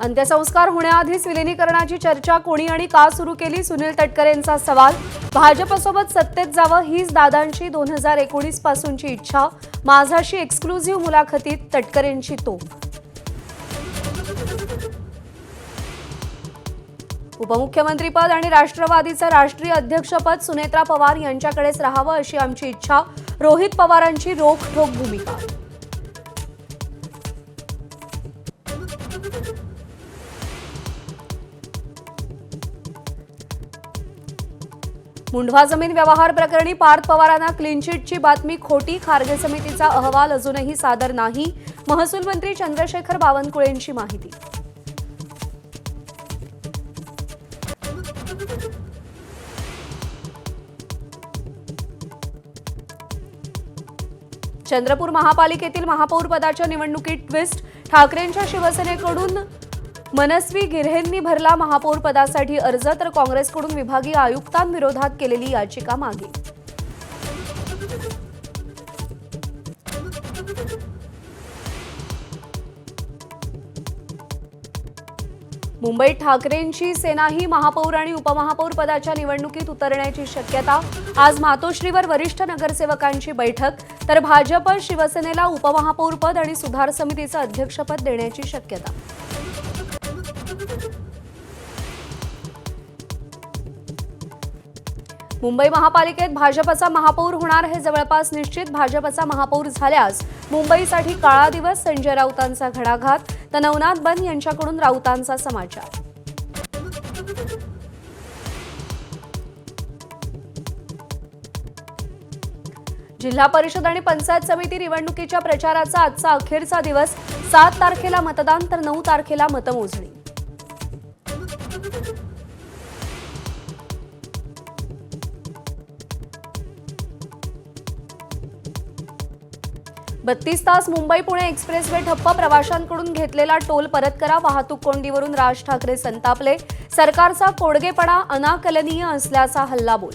अंत्यसंस्कार होण्याआधीच विलिनीकरणाची चर्चा कोणी आणि का सुरू केली? सुनील तटकरेंचा सवाल। भाजपसोबत सत्तेत जावं हीच दादांची 2019 पासूनची इच्छा। माझाशी एक्सक्लुझिव्ह मुलाखतीत तटकरेंची तोफ। उपमुख्यमंत्रीपद आणि राष्ट्रवादीचं राष्ट्रीय अध्यक्षपद सुनेत्रा पवार यांच्याकडेच राहावं अशी आमची इच्छा। रोहित पवारांची रोखठोक भूमिका। मुंढवा जमीन व्यवहार प्रकरणी पार्थ पवारांना क्लीन चिटची बातमी खोटी। खारगे समितीचा अहवाल अजूनही सादर नाही। महसूल मंत्री चंद्रशेखर बावनकुळेंची माहिती। चंद्रपूर महापालिकेतील महापौर पदाच्या निवडणुकीत ट्विस्ट। ठाकरेंच्या शिवसेनेकडून मनस्वी गिऱ्हेंनी भरला महापौर पदासाठी अर्ज, तर काँग्रेसकडून विभागीय आयुक्तांविरोधात केलेली याचिका मागे। मुंबईत ठाकरेंची सेनाही महापौर आणि उपमहापौर पदाच्या निवडणुकीत उतरण्याची शक्यता। आज मातोश्रीवर वरिष्ठ नगरसेवकांची बैठक, तर भाजप शिवसेनेला उपमहापौर पद आणि सुधार समितीचं अध्यक्षपद देण्याची शक्यता। मुंबई महापालिकेत भाजपचा महापौर होणार हे जवळपास निश्चित। भाजपचा महापौर झाल्यास मुंबईसाठी काळा दिवस। संजय राऊतांचा घणाघात, तर नवनाथ बन यांच्याकडून राऊतांचा समाचार। जिल्हा परिषद आणि पंचायत समिती निवडणुकीच्या प्रचाराचा आजचा अखेरचा दिवस। 7 तारखेला मतदान, तर 9 तारखेला मतमोजणी। बत्तीस तास मुंबई पुणे एक्सप्रेसवे ठप्प। प्रवाशांकडून घेतलेला टोल परत करा। वाहतूक कोंडीवरून राज ठाकरे संतापले। सरकारचा कोडगेपणा अनाकलनीय असल्याचा हल्लाबोल।